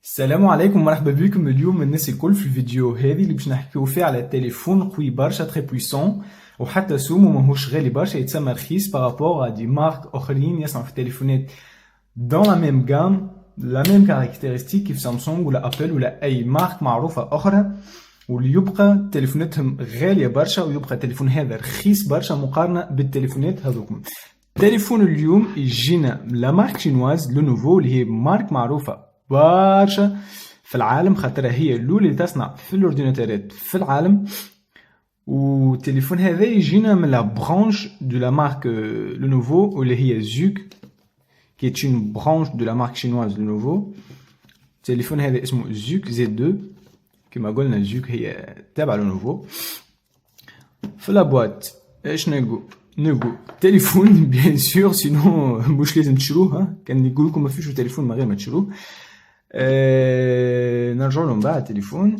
السلام عليكم ومرحبا بكم اليوم الناس الكل في الفيديو هذه اللي باش نحكيو فيه على التليفون قوي برشا تري بويسون وحتى سومو ماهوش غالي برشا يتسمى رخيص بارابور ا دي مارك اخرين يصنعوا في التليفونات دون لا ميم غام لا ميم كاركتيرستيك كيف سامسونج ولا ابل ولا اي مارك معروفه اخرى واللي يبقى تليفوناتهم غاليه برشا ويبقى التليفون هذا رخيص برشا مقارنه بالتليفونات هذوكم. تليفون اليوم يجينا لا مارك شينواز لو نوفو اللي هي مارك معروفه برشا في العالم خاطرها هي الاولى اللي تصنع في الاورديناتورات في العالم. والتليفون هذا يجينا من لا برانش دو لا مارك لو نوفو واللي هي زوك كي est une branche de la marque chinoise Lenovo. التليفون هذا اسمه زوك زد 2 كما قلنا زوك هي تابعة لنوفو. في لابوات ايش نلقو تليفون بيان سور سينو مش لازم تشروه كان يقول لكم ما فيش تليفون من غير ما تشروه. نرجعوا لهم بعد التليفون.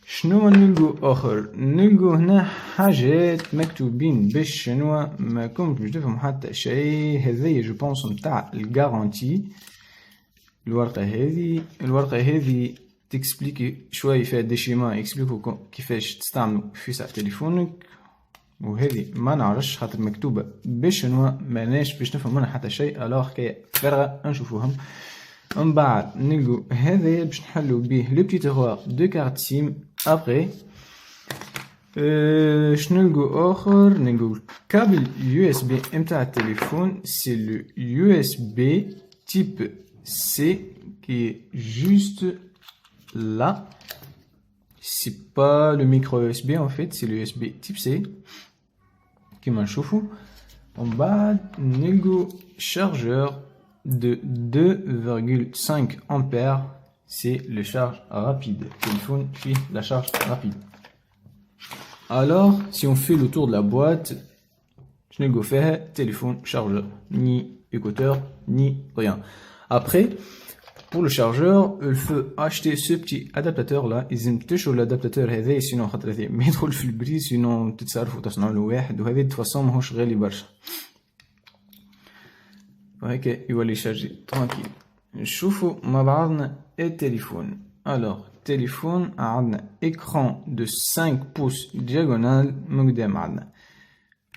شنو نلقو اخر؟ نلقو هنا حاجات مكتوبين بالشنوا ما كنتش باش تفهم حتى شيء. هذايا جو بونس نتاع الغارانتي. الورقه هذه تكسبليكي شويه فيها دي شيما يكسبليكو كيفاش تستعملوا في ساعه تليفونك، وهذه ما نعرفش خاطر مكتوبه بالشنوا ماناش باش نفهم منها حتى شيء. الوغ حكايه فارغه نشوفوهم. من بعد نلقو هذا باش نحلو بيه لو بتي تيروار دو كارت سيم. ابري شنو نلقو اخر؟ نلقو كابل يو اس بي نتاع التليفون. سي لو يو اس بي تيب سي كي جوست là. C'est pas le micro USB en fait, c'est le USB type C qui m'a chauffé. En bas, nego chargeur de 2,5 ampères. C'est le charge rapide. Téléphone puis la charge rapide. Alors, si on fait le tour de la boîte, je n'ai pas fait téléphone, chargeur, ni écouteur, ni rien. Après, pour le chargeur, il faut acheter ce petit adaptateur là. Ils aiment toujours l'adaptateur هذا sinon خاطر هذا ما يدخلش في البري sinon تتصرفوا تصنعوا له واحد وهذا de toute façon ماهوش غالي برشا. وهيك يولي يشارجي ترانكيل. نشوفوا مع بعضنا التليفون. Alors التليفون عندنا écran de 5 pouces diagonal من قدام عندنا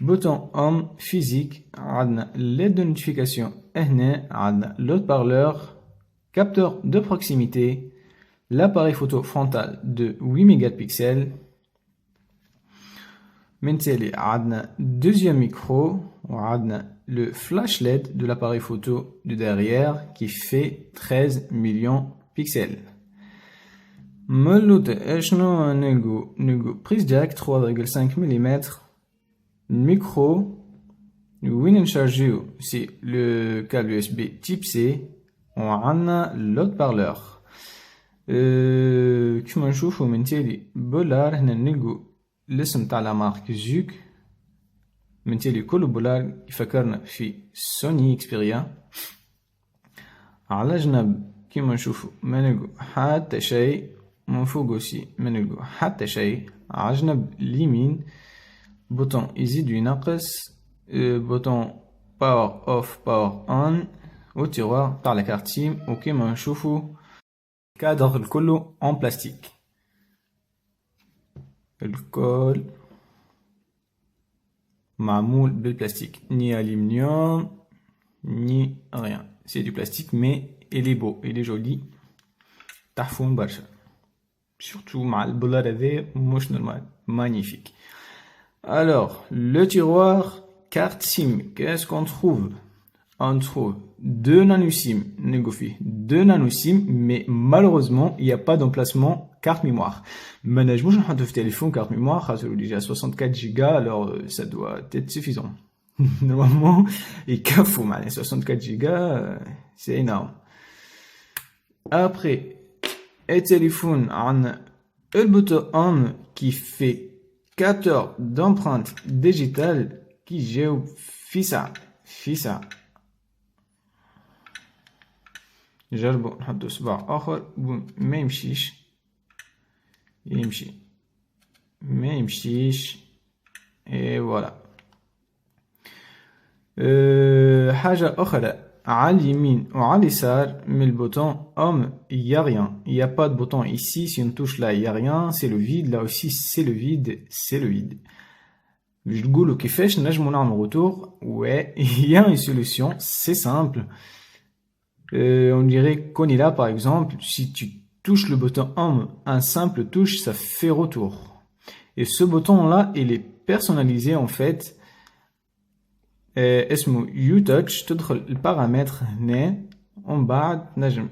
bouton home physique عندنا LED de notification هنا عندنا l'haut-parleur capteur de proximité, l'appareil photo frontal de 8 mégapixels. Maintenant, on a deuxième micro, on a le flash LED de l'appareil photo de derrière qui fait 13 millions de pixels. Meloute, nous prise jack 3,5 mm, micro, win and charge, c'est le câble USB type C. On a l'haut-parleur. كما نشوفوا من تالي بولار هنا نلقو الاسم تاع لا مارك زوك. من تالي كل بولار يفكرنا في سوني اكسبيريا. على جنب كما نشوفوا ما نلقو حتى شيء. من فوق اوسي ما نلقو حتى شيء. على جنب اليمين بوطون يزيد وينقص. بوطون باور اوف باور اون والتيروار تاع لا كارت سيم. وكيما نشوفوا الكادر الكل en plastique. الكل معمول بالبلاستيك ني ألمنيوم ني rien. C'est du plastique mais il est beau, il est joli. تحفون برشا. Surtout مع البولار هذا مش نورمال. Magnifique. Alors, le tiroir carte SIM, qu'est-ce qu'on trouve? On trouve 2 nano SIM, deux nano SIM, mais malheureusement, il n'y a pas d'emplacement carte mémoire. Maintenant, je vais vous téléphone carte mémoire, déjà 64 Go, alors ça doit être suffisant. Normalement, il faut 64 Go, c'est énorme. Après, le téléphone, on a le bouton home qui fait capteur d'empreinte digitale qui joue FISA. نجربو نحطو صباع اخر ما يمشيش يمشي ما يمشيش اي فوالا. حاجة اخرى à l'yamin ou à l'yasar, mais le bouton homme, il n'y a rien. Il n'y a pas de bouton ici, si on touche là, il n'y a rien, c'est le vide, là aussi c'est le vide, c'est le vide. Je dis كيفاش نجمو نعملو retour. Ouais, il y a une solution, c'est simple. On dirait qu'on est là par exemple, si tu touches le bouton homme, un simple touche, ça fait retour. Et ce bouton-là, il est personnalisé en fait. اسمه YouTouch, تدخل البارامتر هنا ومن بعد نجم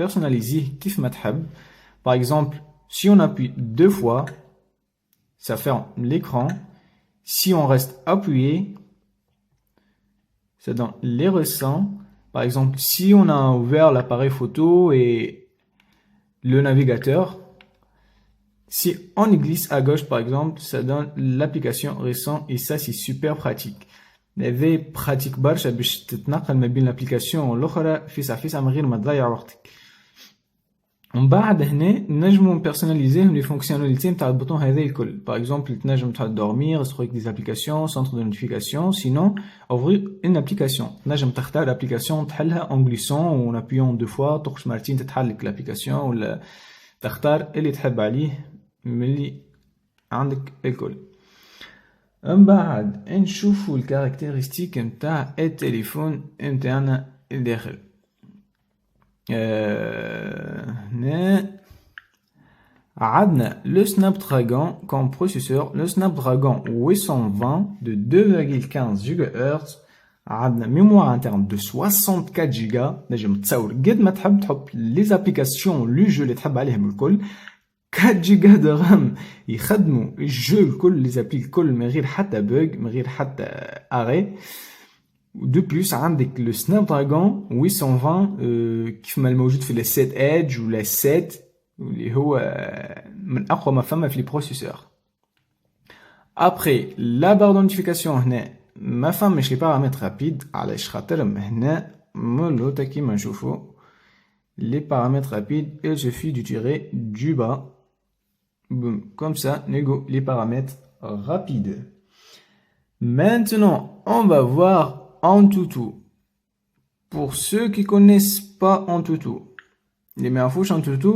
personnaliser كيف ما تحب. Par exemple, si on appuie deux fois, ça ferme l'écran. Si on reste appuyé, ça donne les ressents. Par exemple, si on a ouvert l'appareil photo et le navigateur, si on y glisse à gauche par exemple, ça donne l'application récent et ça c'est super pratique. هذا pratique برشا باش تتنقل ما بين l'application والأخرى فيسع من غير ما تضيع وقتك. ومن بعد هنا نجمو نبيرسوناليزيهم لي فونكسيوناليتي نتاع البوطون هذا الكل. باغ اكزومبل تنجم تحط dormir, historique des applications, centre de notification, sinon ouvrir une application. تنجم تختار l'application تحلها en glissant ou en appuyant deux fois تخرج مرتين تتحل لك l'application ولا تختار اللي تحب عليه من اللي عندك الكل. من بعد نشوفوا الكاركتيرستيك نتاع التليفون نتاعنا الداخل. هنا عندنا le Snapdragon comme processeur, le Snapdragon 820 de 2,15 GHz. عندنا mémoire interne de 64 GB. نجم تصور قد ما تحب تحط les applications لو جو اللي تحب عليهم الكل. 4 جيجا de RAM يخدموا الجو الكل les applis الكل من غير حتى بوغ من غير حتى اري. De plus عندك le Snapdragon 820 كيف ما الموجود في ال 7 Edge ولا 7 اللي هو من أقوى ما فما في les processeurs. Après la barre de notification هنا ما فماش les paramètres rapides علاش خاطرهم هنا مولوتا كيما نشوفوا les paramètres rapides il suffit de tirer du bas. Boum, comme ça, négo les paramètres rapides. Maintenant, on va voir Antutu. Pour ceux qui connaissent pas Antutu, les meilleures Antutu,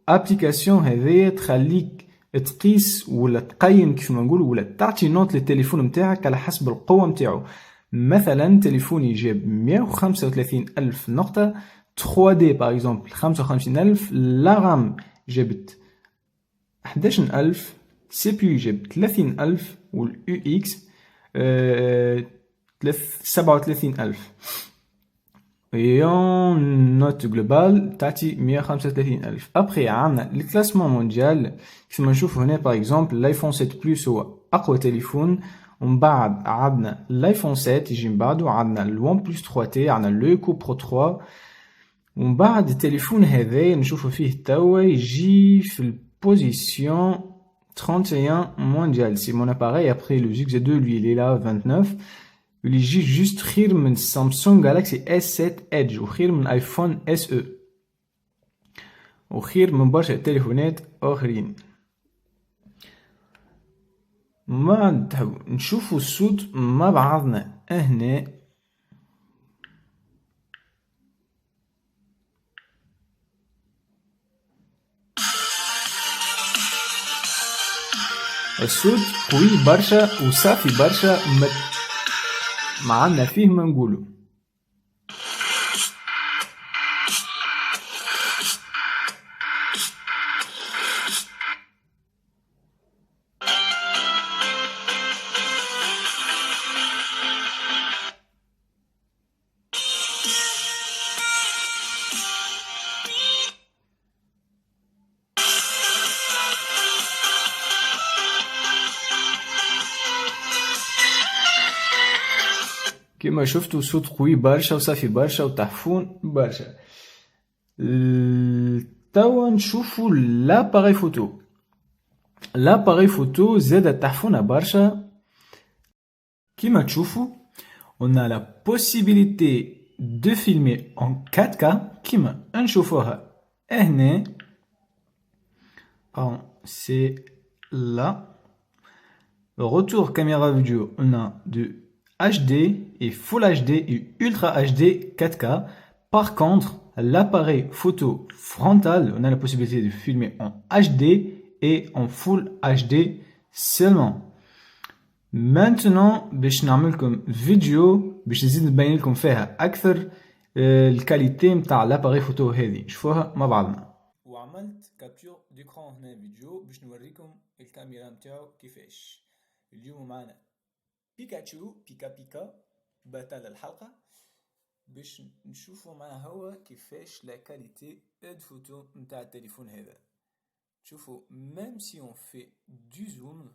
application هذه تخليك تقيس ولا تقيم كيف ما نقول ولا تعطي نوت للتليفون نتاعك على حسب القوة نتاعو. مثلا تليفوني جاب 135 ألف نقطة 3D par exemple 55 ألف. la RAM جابت 11,000 CPU جاب 30,000 واليو اكس 37,000 et note globale تعطي 135,000. après عندنا الكلاسمون مونديال كيف ما نشوفوا هنا par exemple الايفون 7 بلس هو اقوى تليفون. ومن بعد عندنا الايفون 7 يجي من بعده عندنا الون بلس 3 تي عندنا لوكو برو 3. ومن بعد التليفون هذا نشوفوا فيه توا يجي في البوزيشن 31 mondial. C'est mon appareil. Après le Z2 lui il est là 29. Il يجي juste خير من Samsung Galaxy S7 Edge وخير من ايفون SE وخير من برشا تليفونات اخرين. ما نشوفوا الصوت مع بعضنا هنا. الصوت قوي برشا وصافي برشا ما عندنا فيه ما نقولوا. كما شفتوا صوت قوي برشا وصافي برشا وتحفون برشا. توا نشوفوا لاباري فوتو. لاباري فوتو زاد تحفونا برشا. كما تشوفوا on a la possibilité de filmer en 4K كما نشوفوها هنا. c'est là. Retour caméra vidéo on a de HD et Full HD et Ultra HD 4K. Par contre, l'appareil photo frontal, on a la possibilité de filmer en HD et en Full HD seulement. Maintenant, باش نعملكم فيديو باش نزيد نبين لكم فيها أكثر الكاليتي متاع الاباري فوتو هذه. شوفوها مع بعضنا. وعملت كابتور ديكرون هنا فيديو باش نوريكم الكاميرا متاعو كيفاش. اليوم معنا بيكاتشو بيكا بطل الحلقة باش نشوفوا معاه هو كيفاش لا كاليتي اد فوتو متاع التليفون هذا. شوفوا même si on fait du zoom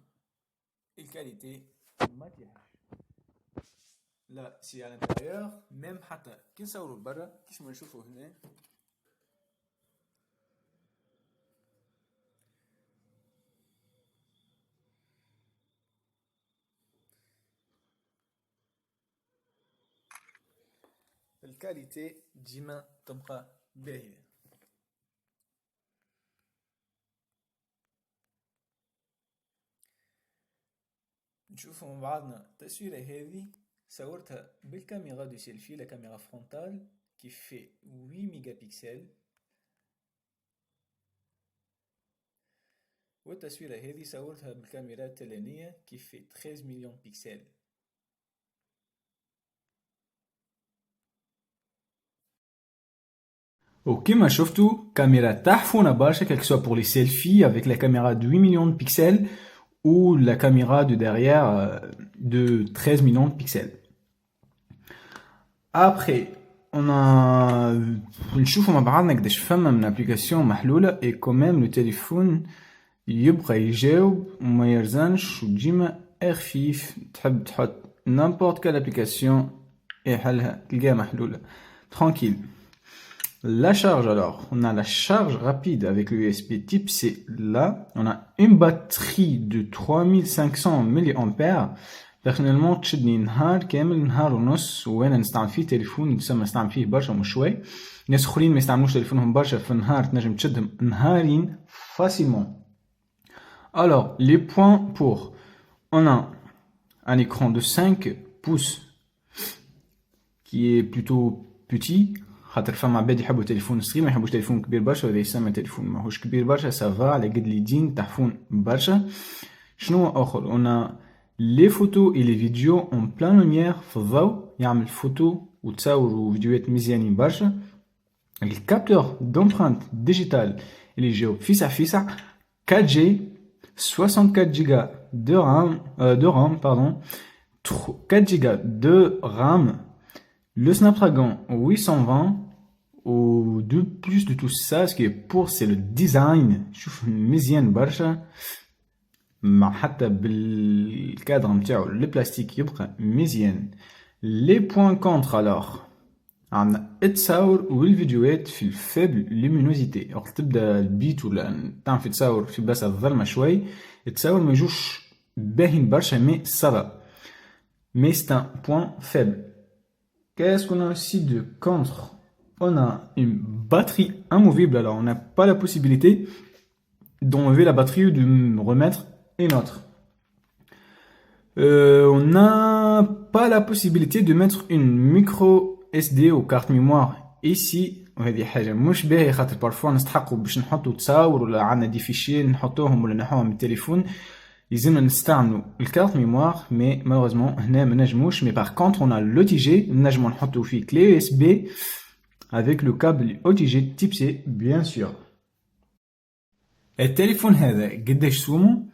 الكاليتي ما تيحش. لا سي على الانتيريور ميم حتى كي نصوروا برا كيف ما نشوفوا هنا الكاليتي ديما تبقى باهية. نشوفوا مع بعضنا التصويرة هذه صورتها بالكاميرا دو سيلفي لا كاميرا فرونتال qui fait 8 ميجابيكسل والتصويرة هذه صورتها بالكاميرا التلانية qui fait 13 مليون بيكسل. وكما شفتوا كاميرا تحفونة برشا quel que soit pour les selfies avec la caméra de 8 millions de pixels ou la caméra de derrière de 13 millions de pixels. Après, on a نشوفوا مع بعضنا قداش فما من ابليكاسيون محلولة et quand même le téléphone يبقى يجاوب وما يرزنش وديما خفيف. تحب تحط n'importe quelle application يحلها تلقاها محلولة tranquille. La charge alors, on a la charge rapide avec le USB type C là, on a une batterie de 3500 mAh. Personnellement تشدني نهار كامل نهار ونص وانا نستعمل فيه تليفون نستعمل فيه برشا مش شوي. ناس اخرين ما يستعملوش تليفونهم برشا في النهار تنجم تشدهم نهارين facilement. Alors, les points pour, on a un écran de 5 pouces qui est plutôt petit. خاطر فما عباد يحبوا تليفون صغير ما يحبوش تليفون كبير برشا وهذا يسمى تليفون ماهوش كبير برشا سافا على قد اليدين تحفون برشا. شنو اخر on a les photos et les vidéos en plein lumière في الضوء يعمل فوتو وتصور فيديوهات مزيانين برشا. الكابتور d'empreinte ديجيتال اللي يجاوب فيسع 4G 64 جيجا de RAM pardon 4 جيجا de RAM. Le Snapdragon 820 ou de plus de tout ça, ce qui est pour c'est le design. شوف مزيان برشا مع حتى بالكادر نتاعو البلاستيك يبقى مزيان. Les points contre alors عندنا التصاور والفيديوهات في الفيبل لومينوزيتي. وقت تبدا البيت ولا تعمل في تصاور في بلاصه ظلمه شوي التصاور ما يجوش باهين برشا مي سافا مي c'est un point faible. Qu'est-ce qu'on a aussi de contre? On a une batterie amovible, alors on n'a pas la possibilité d'enlever la batterie ou de remettre une autre. On n'a pas la possibilité de mettre une micro SD ou carte mémoire ici. وهذه حاجة مش باهية خاطر بارفوا نستحقوا باش نحطوا تصاور ولا عندنا دي فيشي نحطوهم ولا نحوهم من التليفون لازمنا نستعملوا الكارت ميموار مي malheureusement هنا ما نجموش. مي باغ كونتر on a l'OTG نجموا نحطوا فيه clé USB avec le câble OTG type C bien sûr. التليفون هذا قداش سومو؟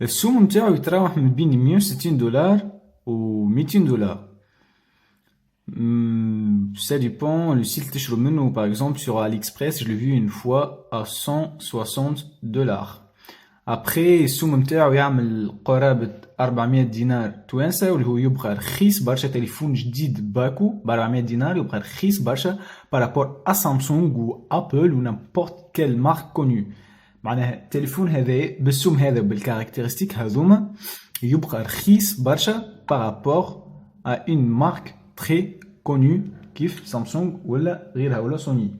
السوم نتاعو يتراوح من بين $160 و $200. Ça dépend le site تشرو منه. par exemple sur AliExpress je l'ai vu une fois à $160. après السوم نتاعو يعمل قرابة 400 دينار توانسة واللي هو يبقى رخيص برشا. تليفون جديد باكو ب 400 دينار يبقى رخيص برشا بارابور ا سامسونج و ابل و نامبورت كيل مارك كونيو. معناها التليفون هذا بالسوم هذا بالكاركتيرستيك هذوما يبقى رخيص برشا بارابور ا اون مارك تري كونيو كيف سامسونج ولا غيرها ولا سوني.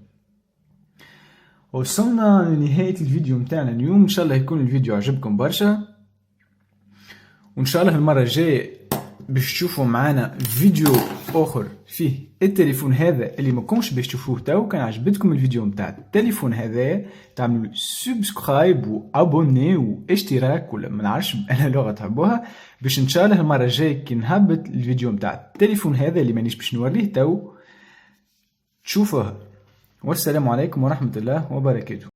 وصلنا لنهاية الفيديو متاعنا اليوم. ان شاء الله يكون الفيديو عجبكم برشا وان شاء الله المرة الجاية باش تشوفوا معانا فيديو اخر فيه التليفون هذا اللي ما كنتش باش تشوفوه تو. كان عجبتكم الفيديو نتاع التليفون هذا تعملوا سبسكرايب وابوني واشتراك ولا ما نعرفش انا لغه تحبوها، باش ان شاء الله المره الجايه كي نهبط الفيديو نتاع التليفون هذا اللي مانيش باش نوريه تو تشوفوه. والسلام عليكم ورحمه الله وبركاته.